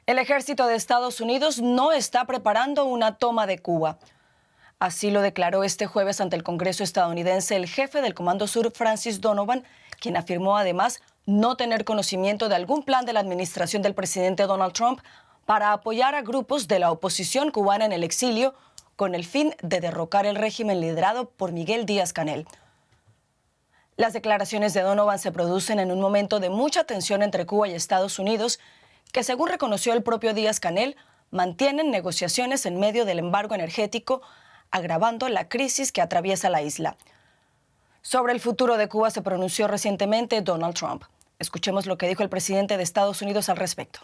El ejército de Estados Unidos no está preparando una toma de Cuba. Así lo declaró este jueves ante el Congreso estadounidense el jefe del Comando Sur, Francis Donovan, quien afirmó además no tener conocimiento de algún plan de la administración del presidente Donald Trump para apoyar a grupos de la oposición cubana en el exilio con el fin de derrocar el régimen liderado por Miguel Díaz-Canel. Las declaraciones de Donovan se producen en un momento de mucha tensión entre Cuba y Estados Unidos, que según reconoció el propio Díaz-Canel, mantienen negociaciones en medio del embargo energético, agravando la crisis que atraviesa la isla. Sobre el futuro de Cuba se pronunció recientemente Donald Trump. Escuchemos lo que dijo el presidente de Estados Unidos al respecto.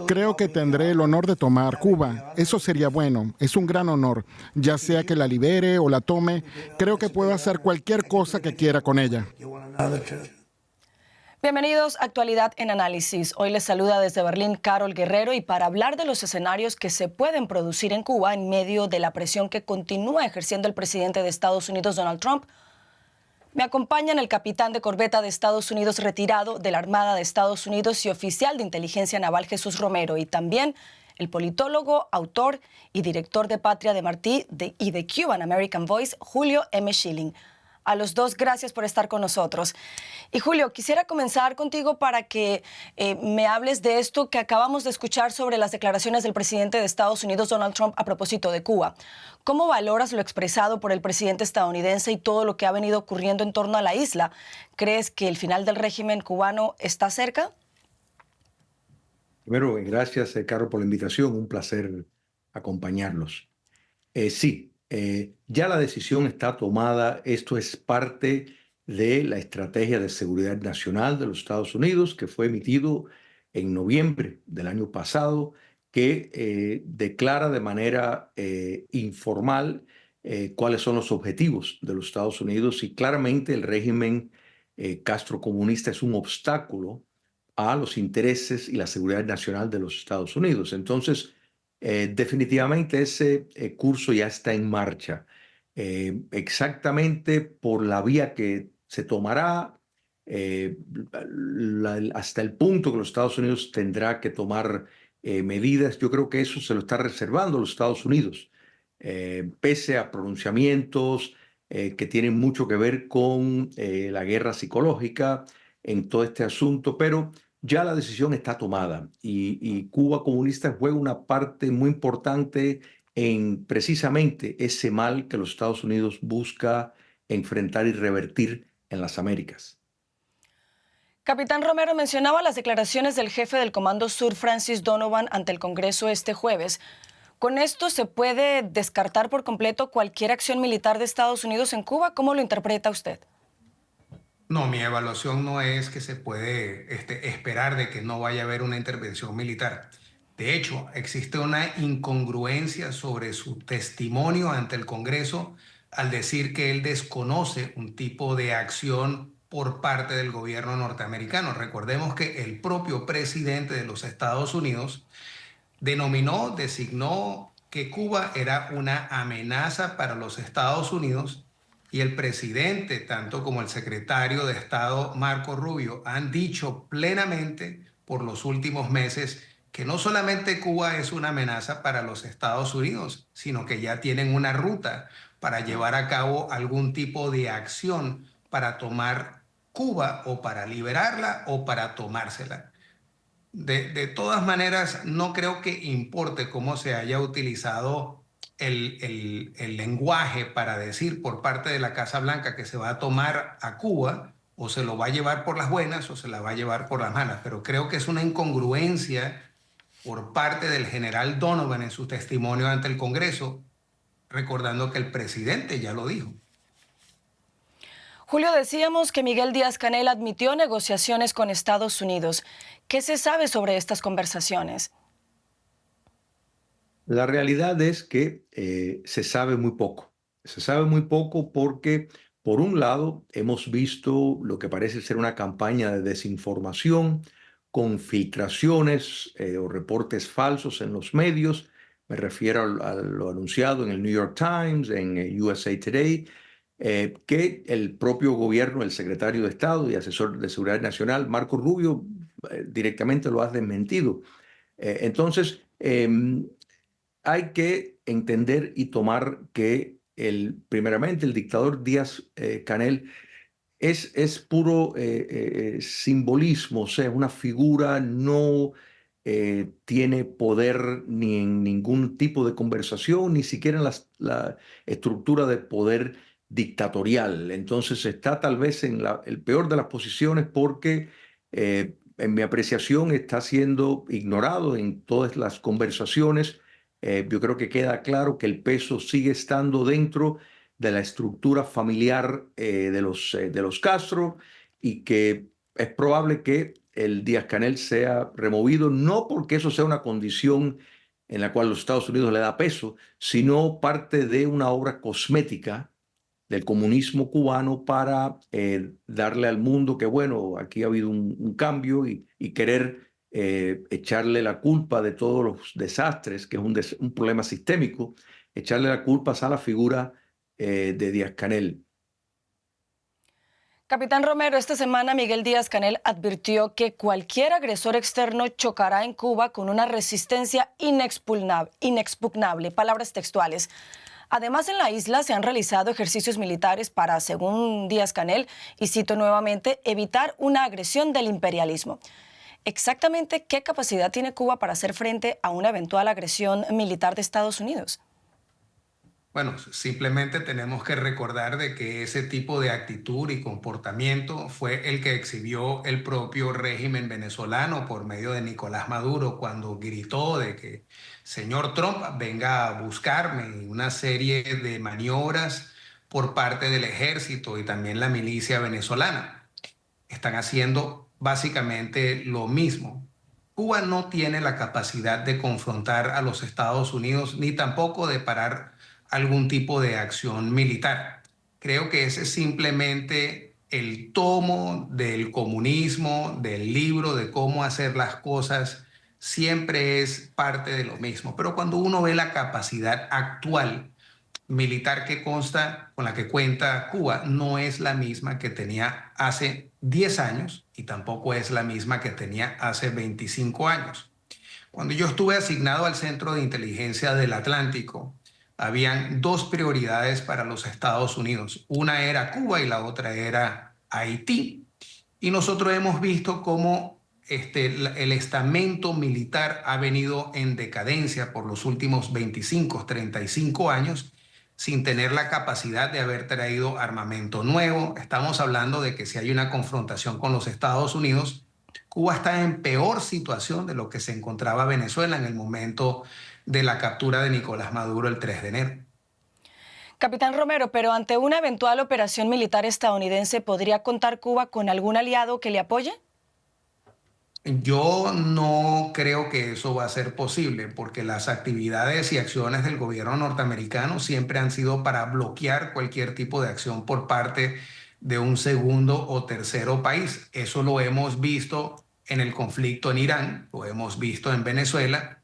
Creo que tendré el honor de tomar Cuba. Eso sería bueno. Es un gran honor. Ya sea que la libere o la tome, creo que puedo hacer cualquier cosa que quiera con ella. Bienvenidos a Actualidad en Análisis. Hoy les saluda desde Berlín Carol Guerrero y para hablar de los escenarios que se pueden producir en Cuba en medio de la presión que continúa ejerciendo el presidente de Estados Unidos, Donald Trump, me acompañan el capitán de corbeta de Estados Unidos retirado de la Armada de Estados Unidos y oficial de inteligencia naval Jesús Romero, y también el politólogo, autor y director de Patria de Martí y de Cuban American Voice, Julio M. Schilling. A los dos, gracias por estar con nosotros. Y Julio, quisiera comenzar contigo para que me hables de esto que acabamos de escuchar sobre las declaraciones del presidente de Estados Unidos, Donald Trump, a propósito de Cuba. ¿Cómo valoras lo expresado por el presidente estadounidense y todo lo que ha venido ocurriendo en torno a la isla? ¿Crees que el final del régimen cubano está cerca? Primero, gracias, Carlos, por la invitación. Un placer acompañarlos. Sí. Ya la decisión está tomada. Esto es parte de la estrategia de seguridad nacional de los Estados Unidos que fue emitido en noviembre del año pasado, que declara de manera informal cuáles son los objetivos de los Estados Unidos, y claramente el régimen castrocomunista es un obstáculo a los intereses y la seguridad nacional de los Estados Unidos. Entonces, definitivamente ese curso ya está en marcha. Exactamente por la vía que se tomará, hasta el punto que los Estados Unidos tendrá que tomar medidas. Yo creo que eso se lo está reservando los Estados Unidos, pese a pronunciamientos que tienen mucho que ver con la guerra psicológica en todo este asunto, pero ya la decisión está tomada y Cuba comunista juega una parte muy importante en precisamente ese mal que los Estados Unidos busca enfrentar y revertir en las Américas. Capitán Romero, mencionaba las declaraciones del jefe del Comando Sur, Francis Donovan, ante el Congreso este jueves. ¿Con esto se puede descartar por completo cualquier acción militar de Estados Unidos en Cuba? ¿Cómo lo interpreta usted? No, mi evaluación no es que se puede esperar de que no vaya a haber una intervención militar. De hecho, existe una incongruencia sobre su testimonio ante el Congreso al decir que él desconoce un tipo de acción por parte del gobierno norteamericano. Recordemos que el propio presidente de los Estados Unidos designó que Cuba era una amenaza para los Estados Unidos. Y el presidente, tanto como el secretario de Estado, Marco Rubio, han dicho plenamente por los últimos meses que no solamente Cuba es una amenaza para los Estados Unidos, sino que ya tienen una ruta para llevar a cabo algún tipo de acción para tomar Cuba, o para liberarla o para tomársela. De todas maneras, no creo que importe cómo se haya utilizado el lenguaje para decir por parte de la Casa Blanca que se va a tomar a Cuba, o se lo va a llevar por las buenas o se la va a llevar por las malas. Pero creo que es una incongruencia por parte del general Donovan en su testimonio ante el Congreso, recordando que el presidente ya lo dijo. Julio, decíamos que Miguel Díaz-Canel admitió negociaciones con Estados Unidos. ¿Qué se sabe sobre estas conversaciones? La realidad es que se sabe muy poco. Se sabe muy poco porque, por un lado, hemos visto lo que parece ser una campaña de desinformación con filtraciones o reportes falsos en los medios. Me refiero a lo anunciado en el New York Times, en USA Today, que el propio gobierno, el secretario de Estado y asesor de Seguridad Nacional, Marco Rubio, directamente lo ha desmentido. Entonces, hay que entender y tomar que primeramente el dictador Díaz-Canel es puro simbolismo, o sea, es una figura, no tiene poder ni en ningún tipo de conversación, ni siquiera en la estructura de poder dictatorial. Entonces está tal vez en el peor de las posiciones porque en mi apreciación está siendo ignorado en todas las conversaciones. Yo creo que queda claro que el peso sigue estando dentro de la estructura familiar de los Castro y que es probable que el Díaz-Canel sea removido, no porque eso sea una condición en la cual los Estados Unidos le da peso, sino parte de una obra cosmética del comunismo cubano para darle al mundo que, bueno, aquí ha habido un cambio y querer echarle la culpa de todos los desastres, que es un problema sistémico, echarle la culpa a la figura de Díaz-Canel. Capitán Romero, esta semana Miguel Díaz-Canel advirtió que cualquier agresor externo chocará en Cuba con una resistencia inexpugnable, palabras textuales. Además, en la isla se han realizado ejercicios militares para, según Díaz-Canel, y cito nuevamente, evitar una agresión del imperialismo. Exactamente, ¿qué capacidad tiene Cuba para hacer frente a una eventual agresión militar de Estados Unidos? Bueno, simplemente tenemos que recordar de que ese tipo de actitud y comportamiento fue el que exhibió el propio régimen venezolano por medio de Nicolás Maduro cuando gritó de que señor Trump venga a buscarme, y una serie de maniobras por parte del ejército y también la milicia venezolana. Están haciendo básicamente lo mismo. Cuba no tiene la capacidad de confrontar a los Estados Unidos ni tampoco de parar algún tipo de acción militar. Creo que ese es simplemente el tomo del comunismo, del libro de cómo hacer las cosas, siempre es parte de lo mismo. Pero cuando uno ve la capacidad actual militar que consta, con la que cuenta Cuba, no es la misma que tenía hace 10 años y tampoco es la misma que tenía hace 25 años. Cuando yo estuve asignado al Centro de Inteligencia del Atlántico, habían dos prioridades para los Estados Unidos. Una era Cuba y la otra era Haití. Y nosotros hemos visto cómo el estamento militar ha venido en decadencia por los últimos 25, 35 años sin tener la capacidad de haber traído armamento nuevo. Estamos hablando de que si hay una confrontación con los Estados Unidos, Cuba está en peor situación de lo que se encontraba Venezuela en el momento de la captura de Nicolás Maduro el 3 de enero. Capitán Romero, pero ante una eventual operación militar estadounidense, ¿podría contar Cuba con algún aliado que le apoye? Yo no creo que eso va a ser posible porque las actividades y acciones del gobierno norteamericano siempre han sido para bloquear cualquier tipo de acción por parte de un segundo o tercero país. Eso lo hemos visto en el conflicto en Irán, lo hemos visto en Venezuela.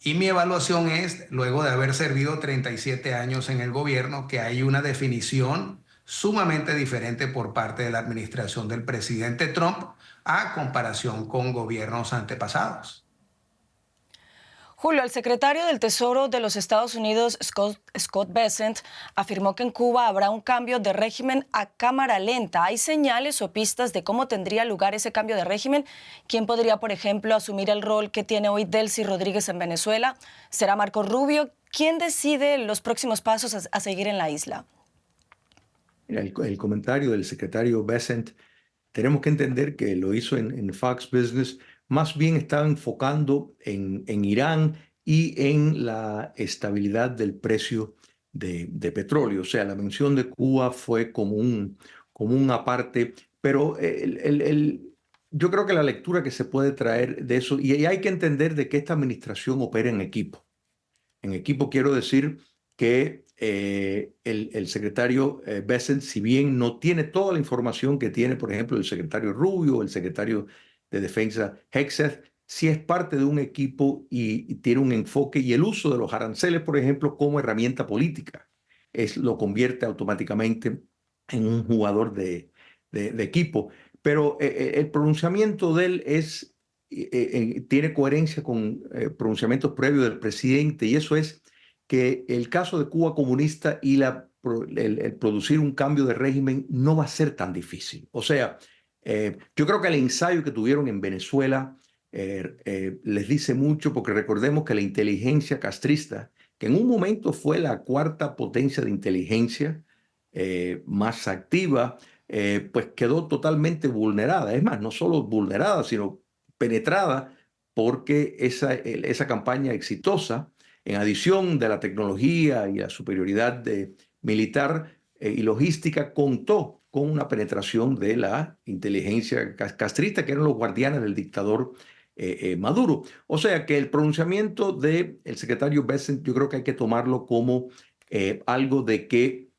Y mi evaluación es, luego de haber servido 37 años en el gobierno, que hay una definición sumamente diferente por parte de la administración del presidente Trump a comparación con gobiernos antepasados. Julio, el secretario del Tesoro de los Estados Unidos, Scott Bessent, afirmó que en Cuba habrá un cambio de régimen a cámara lenta. ¿Hay señales o pistas de cómo tendría lugar ese cambio de régimen? ¿Quién podría, por ejemplo, asumir el rol que tiene hoy Delcy Rodríguez en Venezuela? ¿Será Marco Rubio? ¿Quién decide los próximos pasos a seguir en la isla? El comentario del secretario Bessent, tenemos que entender que lo hizo en Fox Business, más bien estaba enfocando en Irán y en la estabilidad del precio de petróleo. O sea, la mención de Cuba fue como un aparte, pero yo creo que la lectura que se puede traer de eso, y hay que entender de que esta administración opera en equipo. En equipo quiero decir que el secretario Bessent, si bien no tiene toda la información que tiene, por ejemplo, el secretario Rubio, el secretario de Defensa Hegseth, sí es parte de un equipo y tiene un enfoque y el uso de los aranceles, por ejemplo, como herramienta política, lo convierte automáticamente en un jugador de equipo. Pero el pronunciamiento de él es tiene coherencia con pronunciamientos previos del presidente, y eso es que el caso de Cuba comunista y el producir un cambio de régimen no va a ser tan difícil. O sea, yo creo que el ensayo que tuvieron en Venezuela les dice mucho, porque recordemos que la inteligencia castrista, que en un momento fue la cuarta potencia de inteligencia más activa, pues quedó totalmente vulnerada. Es más, no solo vulnerada, sino penetrada, porque esa campaña exitosa, en adición de la tecnología y la superioridad militar y logística, contó con una penetración de la inteligencia castrista, que eran los guardianes del dictador Maduro. O sea que el pronunciamiento del secretario Bessent, yo creo que hay que tomarlo como algo de que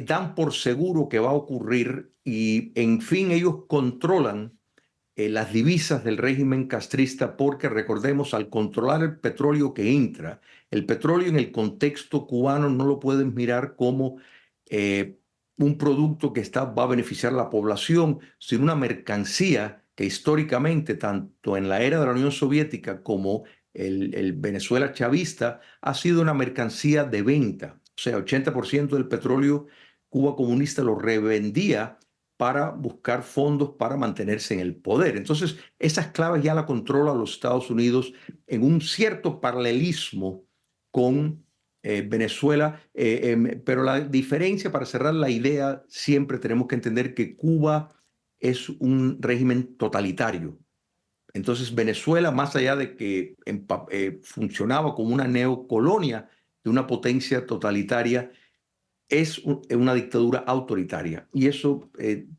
dan por seguro que va a ocurrir, y en fin ellos controlan las divisas del régimen castrista, porque recordemos, al controlar el petróleo que entra, el petróleo en el contexto cubano no lo pueden mirar como un producto que va a beneficiar a la población, sino una mercancía que históricamente, tanto en la era de la Unión Soviética como el Venezuela chavista, ha sido una mercancía de venta. O sea, 80% del petróleo Cuba comunista lo revendía para buscar fondos para mantenerse en el poder. Entonces, esas claves ya la controla los Estados Unidos en un cierto paralelismo con Venezuela, pero la diferencia, para cerrar la idea, siempre tenemos que entender que Cuba es un régimen totalitario. Entonces, Venezuela, más allá de que funcionaba como una neocolonia de una potencia totalitaria, es una dictadura autoritaria, y eso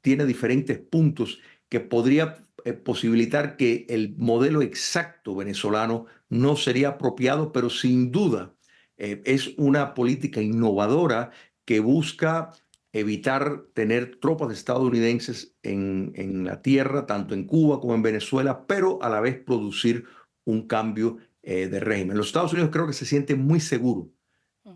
tiene diferentes puntos que podría posibilitar que el modelo exacto venezolano no sería apropiado, pero sin duda es una política innovadora que busca evitar tener tropas estadounidenses en la tierra, tanto en Cuba como en Venezuela, pero a la vez producir un cambio de régimen. Los Estados Unidos creo que se sienten muy seguros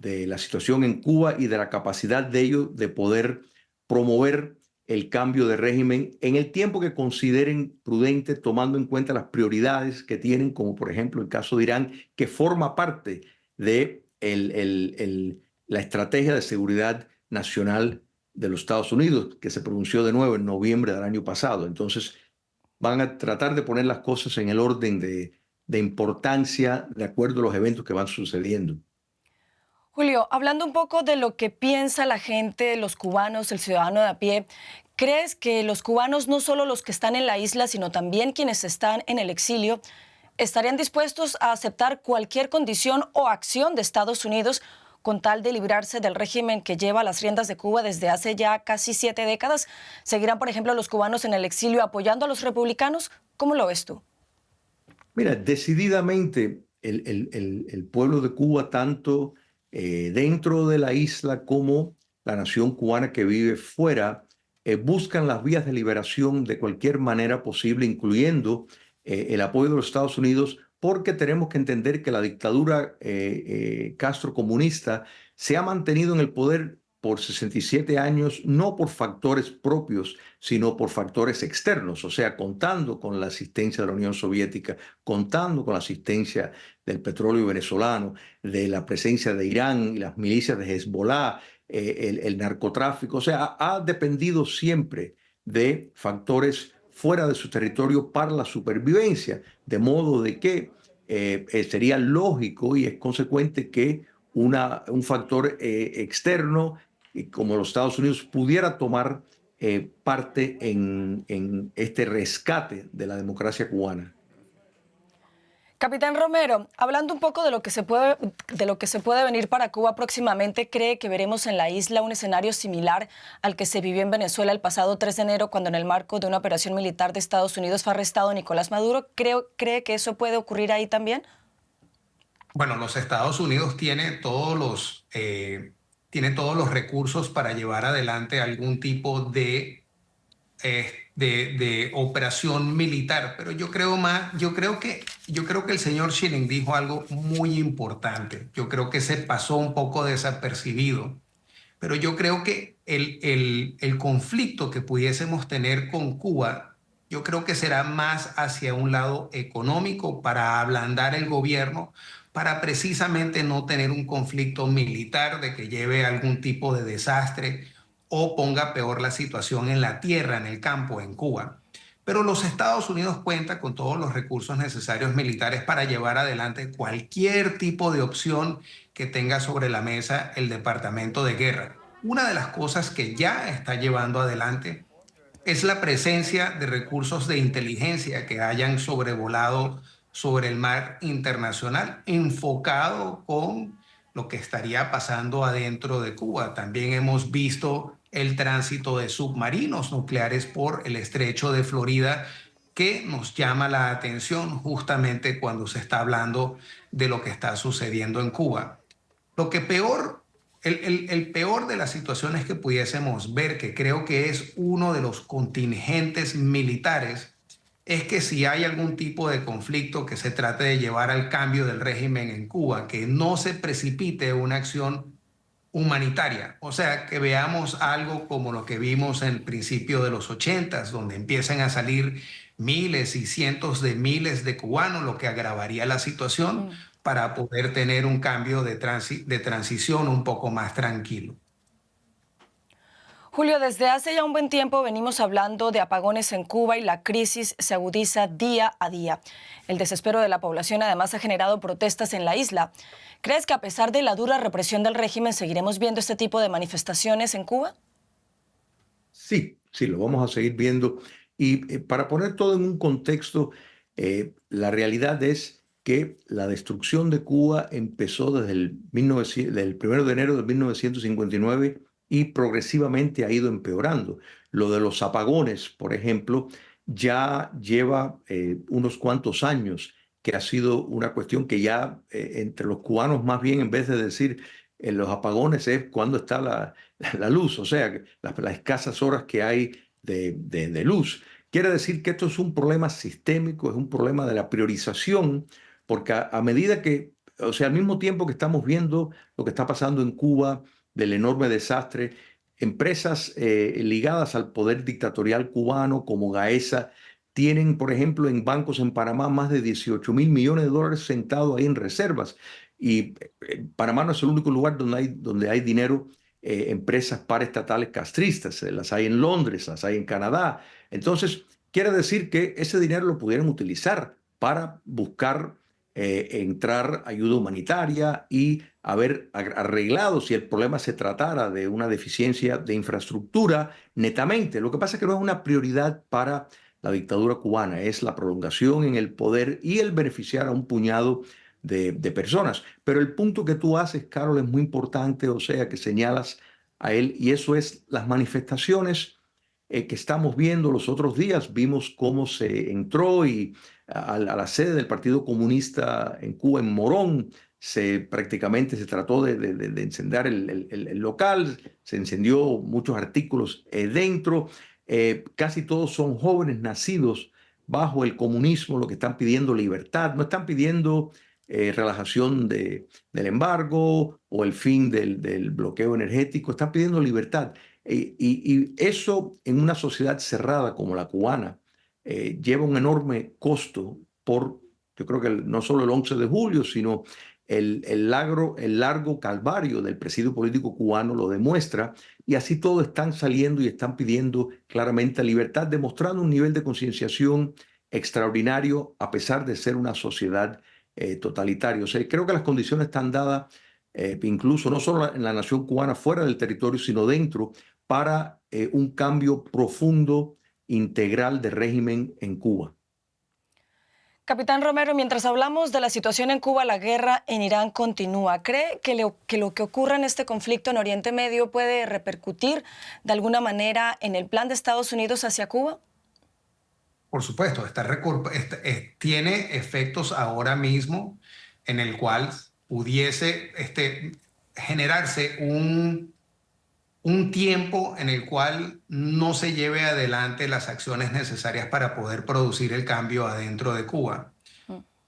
de la situación en Cuba y de la capacidad de ellos de poder promover el cambio de régimen en el tiempo que consideren prudente, tomando en cuenta las prioridades que tienen, como por ejemplo el caso de Irán, que forma parte de la estrategia de seguridad nacional de los Estados Unidos, que se pronunció de nuevo en noviembre del año pasado. Entonces, van a tratar de poner las cosas en el orden de importancia de acuerdo a los eventos que van sucediendo. Julio, hablando un poco de lo que piensa la gente, los cubanos, el ciudadano de a pie, ¿crees que los cubanos, no solo los que están en la isla, sino también quienes están en el exilio, estarían dispuestos a aceptar cualquier condición o acción de Estados Unidos con tal de librarse del régimen que lleva las riendas de Cuba desde hace ya casi 7 décadas? ¿Seguirán, por ejemplo, los cubanos en el exilio apoyando a los republicanos? ¿Cómo lo ves tú? Mira, decididamente el pueblo de Cuba, tanto dentro de la isla como la nación cubana que vive fuera, buscan las vías de liberación de cualquier manera posible, incluyendo el apoyo de los Estados Unidos, porque tenemos que entender que la dictadura Castro comunista se ha mantenido en el poder por 67 años, no por factores propios, sino por factores externos, o sea, contando con la asistencia de la Unión Soviética, contando con la asistencia del petróleo venezolano, de la presencia de Irán y las milicias de Hezbollah, el narcotráfico. O sea, ha dependido siempre de factores fuera de su territorio para la supervivencia, de modo de que sería lógico y es consecuente que un factor externo como los Estados Unidos pudiera tomar parte en este rescate de la democracia cubana. Capitán Romero, hablando un poco de lo que se puede venir para Cuba próximamente, ¿cree que veremos en la isla un escenario similar al que se vivió en Venezuela el pasado 3 de enero, cuando en el marco de una operación militar de Estados Unidos fue arrestado Nicolás Maduro? ¿Cree que eso puede ocurrir ahí también? Bueno, los Estados Unidos tiene todos los recursos para llevar adelante algún tipo de operación militar, pero yo creo que el señor Schilling dijo algo muy importante. Yo creo que se pasó un poco desapercibido, pero yo creo que el conflicto que pudiésemos tener con Cuba yo creo que será más hacia un lado económico para ablandar el gobierno, para precisamente no tener un conflicto militar de que lleve a algún tipo de desastre o ponga peor la situación en la tierra, en el campo, en Cuba. Pero los Estados Unidos cuentan con todos los recursos necesarios militares para llevar adelante cualquier tipo de opción que tenga sobre la mesa el Departamento de Guerra. Una de las cosas que ya está llevando adelante es la presencia de recursos de inteligencia que hayan sobrevolado sobre el mar internacional, enfocado con lo que estaría pasando adentro de Cuba. También hemos visto el tránsito de submarinos nucleares por el estrecho de Florida, que nos llama la atención justamente cuando se está hablando de lo que está sucediendo en Cuba. Lo que peor, el peor de las situaciones que pudiésemos ver, que creo que es uno de los contingentes militares, es que si hay algún tipo de conflicto que se trate de llevar al cambio del régimen en Cuba, que no se precipite una acción humanitaria. O sea, que veamos algo como lo que vimos en el principio de los 80s, donde empiezan a salir miles y cientos de miles de cubanos, lo que agravaría la situación para poder tener un cambio de transición un poco más tranquilo. Julio, desde hace ya un buen tiempo venimos hablando de apagones en Cuba y la crisis se agudiza día a día. El desespero de la población además ha generado protestas en la isla. ¿Crees que a pesar de la dura represión del régimen seguiremos viendo este tipo de manifestaciones en Cuba? Sí, sí, lo vamos a seguir viendo. Y para poner todo en un contexto, la realidad es que la destrucción de Cuba empezó desde el 1 de enero de 1959 y progresivamente ha ido empeorando. Lo de los apagones, por ejemplo, ya lleva unos cuantos años, que ha sido una cuestión que ya entre los cubanos, más bien en vez de decir los apagones, es cuando está la luz, o sea, las escasas horas que hay de luz. Quiere decir que esto es un problema sistémico, es un problema de la priorización, porque a medida que, o sea, al mismo tiempo que estamos viendo lo que está pasando en Cuba, del enorme desastre, empresas ligadas al poder dictatorial cubano como Gaesa tienen, por ejemplo, en bancos en Panamá más de 18 mil millones de dólares sentados ahí en reservas. Y Panamá no es el único lugar donde hay dinero, empresas paraestatales castristas. Las hay en Londres, las hay en Canadá. Entonces, quiere decir que ese dinero lo pudieran utilizar para buscar entrar ayuda humanitaria y haber arreglado si el problema se tratara de una deficiencia de infraestructura netamente. Lo que pasa es que no es una prioridad para la dictadura cubana, es la prolongación en el poder y el beneficiar a un puñado de personas. Pero el punto que tú haces, Carol, es muy importante, o sea, que señalas a él, y eso es las manifestaciones que estamos viendo. Los otros días vimos cómo se entró y a la sede del Partido Comunista en Cuba, en Morón, prácticamente se trató de encender el local, se encendió muchos artículos dentro. Casi todos son jóvenes nacidos bajo el comunismo, lo que están pidiendo libertad, no están pidiendo relajación del embargo o el fin del bloqueo energético, están pidiendo libertad. Y eso en una sociedad cerrada como la cubana lleva un enorme costo yo creo que no solo el 11 de julio, sino el largo calvario del presidio político cubano lo demuestra, y así todos están saliendo y están pidiendo claramente libertad, demostrando un nivel de concienciación extraordinario a pesar de ser una sociedad totalitaria. O sea, creo que las condiciones están dadas, incluso no solo en la nación cubana, fuera del territorio, sino dentro, para un cambio profundo, integral de régimen en Cuba. Capitán Romero, mientras hablamos de la situación en Cuba, la guerra en Irán continúa. ¿Cree que lo que ocurra en este conflicto en Oriente Medio puede repercutir de alguna manera en el plan de Estados Unidos hacia Cuba? Por supuesto, tiene efectos ahora mismo en el cual pudiese generarse un tiempo en el cual no se lleve adelante las acciones necesarias para poder producir el cambio adentro de Cuba.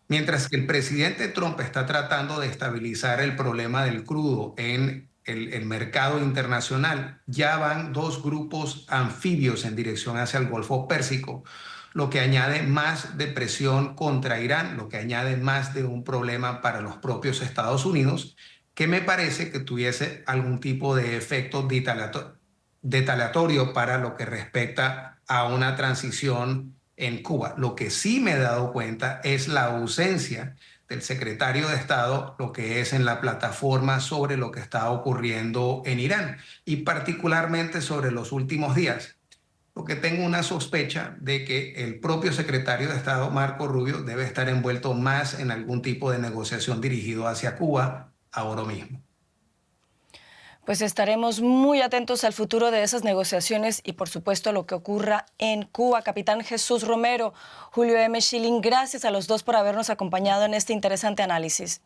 Mientras que el presidente Trump está tratando de estabilizar el problema del crudo en el mercado internacional, ya van dos grupos anfibios en dirección hacia el Golfo Pérsico, lo que añade más de presión contra Irán, lo que añade más de un problema para los propios Estados Unidos, que me parece que tuviese algún tipo de efecto detalatorio para lo que respecta a una transición en Cuba. Lo que sí me he dado cuenta es la ausencia del secretario de Estado, lo que es en la plataforma sobre lo que está ocurriendo en Irán y particularmente sobre los últimos días. Porque tengo una sospecha de que el propio secretario de Estado, Marco Rubio, debe estar envuelto más en algún tipo de negociación dirigido hacia Cuba ahora mismo. Pues estaremos muy atentos al futuro de esas negociaciones y, por supuesto, lo que ocurra en Cuba. Capitán Jesús Romero, Julio M. Schilling, gracias a los dos por habernos acompañado en este interesante análisis.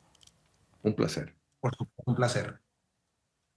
Un placer. Por supuesto, un placer.